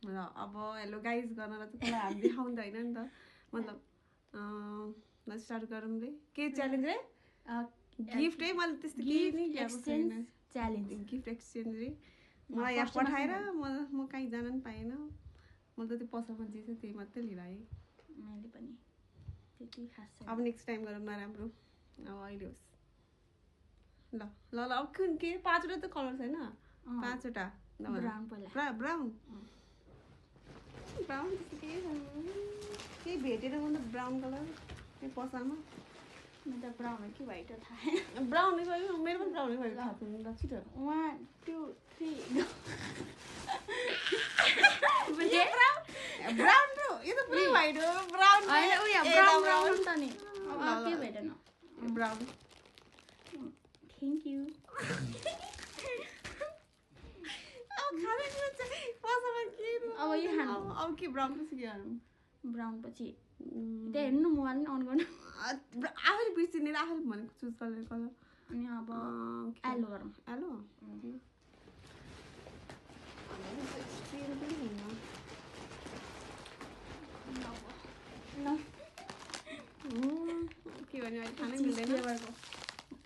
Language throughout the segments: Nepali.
र अब हेलो गाइज गरेर चाहिँ त्यसलाई हामी देखाउँदैन नि त मतलब ल स्टार्ट गरौँ रे के च्यालेन्ज रे गिफ्टै मैले त्यस्तो केही नै ल्याएको छैन च्यालेन्ज गिफ्ट एक्सचेन्ज रे मलाई यहाँ पठाएर म कहीँ जान पनि पाएन मैले त त्यो पसलमा जे छ त्यही मात्रै लिएर आएँ मैले पनि त्यति खास छैन अब नेक्स्ट टाइम गरौँ नराम्रो अब अहिले होस् ल ल ल अब के 5 वटा त कलर छैन 5 वटा ब्राउन पहिला ब्राउन ब्राउन त्यस्तो केही छैन केही भेटेर मतलब ब्राउन कलर त्यो पसलमा मेरो त ब्राउन हो कि व्हाइट हो थाहा ब्राउन भयो मेरो पनि ब्राउन भयो थाहा छैन ल छिटो 1 2 3 ब्राउन ब्रो यो त पुरै व्हाइट हो ब्राउन होइन उयो ब्राउन ब्राउन त नि अब के भेटेन ब्राउन थ्याङ्क यू अब खाने कुरा चाहिँ पसलमा के अब यो खानु अब के ब्राउन पछि के गर्नु ब्राउन पछि त्यही हेर्नु मोबाइल पनि अन गर्नु आफैले बिर्सिने आफैले भनेको चुज कलर कलर अनि अब एलो गरौँ एलो के भन्यो अहिले खानै मिल्दैन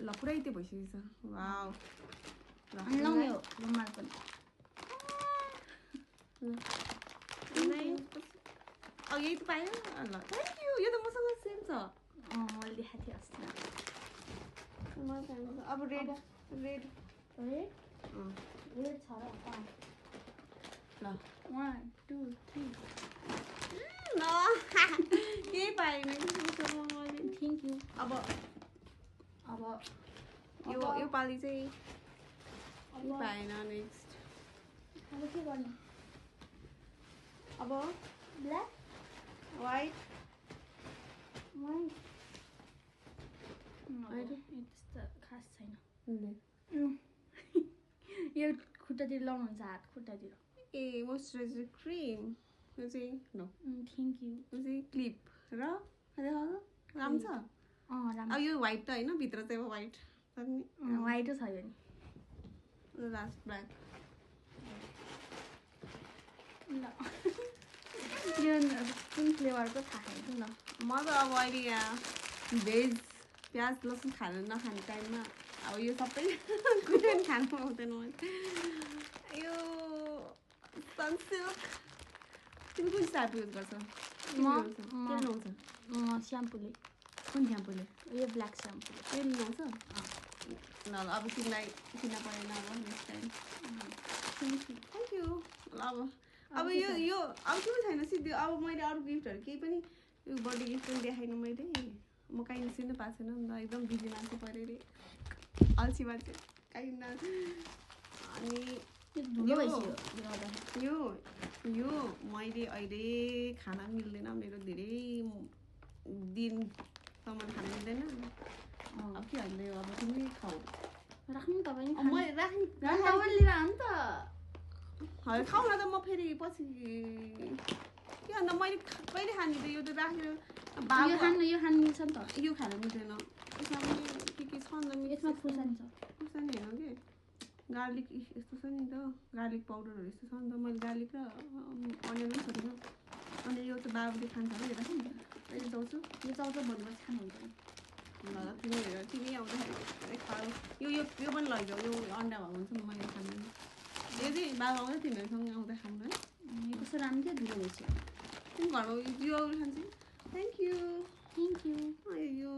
ल पुरै त्यो भइसकेको छ वाउ ल लाउने हो रुमाल पनि यही त पायो ल थ्याङ्क यू यो त मसँग सेम छ मैले देखाएको थिएँ अस्ति अब रेड रेड रेड रेड छ र ल 1 2 3 न केही पाएन थ्याङ्क यू अब अब यो पालि चाहिँ पाएन नेक्स्ट अब के गर्ने अब ब्ल्याक वाइट वाइट त्यस्तो खास छैन यो खुट्टातिर लाउनुहुन्छ हात खुट्टातिर ए मोइस्चराइजर क्रिम यो चाहिँ नो थ्याङ्क यू यो चाहिँ क्लिप र राम्रो छ राम्रो अब यो व्हाइट त होइन भित्र चाहिँ अब व्हाइट व्हाइटै छ यो नि लास्ट ब्ल्याक ल यो कुन फ्लेभरको थाहा छैन ल म त अब अहिले यहाँ भेज प्याज लसुन खानु नखाने टाइममा अब यो सबै कुनै पनि खानु पाउँदैन यो सनसिल्क तिमी कुन स्याम्पू युज गर्छ के लाउँछ स्याम्पूले कुन स्याम्पूले यो ब्ल्याक स्याम्पूले त्यो लाउँछ ल ल अब तिमीलाई किन परेन अब नेक्स्ट टाइम थ्याङ्क यू ल अब यो अब के छैन सिधै अब मैले अरू गिफ्टहरू केही पनि यो बर्थडे गिफ्ट पनि देखाइनँ मैले म कहीँ निस्किनु पाएको छैन नि त एकदम बिजी मान्छे पऱ्यो अरे अल्छी मान्छे कहीँ अनि यो मैले अहिले खाना मिल्दैन मेरो धेरै दिनसम्म खाना मिल्दैन अब के हाल्दै अब तिमी खाऊ राख्नु तपाईँ मैले राख्ने लिएर आउनु त हजुर खाऊ न त म फेरि पछि के अन्त मैले कहिले खाने त यो त राखेर यो खानु मिल्छ नि त यो खान मिल्दैन यसमा पनि के छ अन्त यसमा खुर्सानी छ खुर्सानी होइन कि गार्लिक यस्तो छ नि त गार्लिक पाउडरहरू यस्तो छ नि त मैले गार्लिक र अनियन पनि छोडेन अनि यो चाहिँ बाबुले खान्छ होला हेर्दा नि अहिले जाउँछु यो चाउचाउ भोलिपछि खानुहुन्छ ल तिमी हेर तिमी आउँदाखेरि खाऊ यो पनि लैजाऊ यो अन्डा भएको हुन्छ मैले खाँदैन यो चाहिँ बाबा आउँदै तिमीहरूसँग आउँदा खानु है यो कस्तो राम्रो थियो धुलो रहेछ तिमी घरमा यो खान्छौ थ्याङ्क यू यो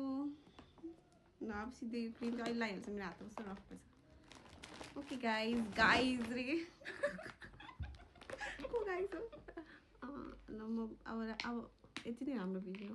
ल अब सिधै यो क्रिम चाहिँ अहिले लगाइहाल्छ मेरो हात कस्तो रफ भएछ ओके गाइज रे को गाइज हो ल म अब यति नै हाम्रो भिडियो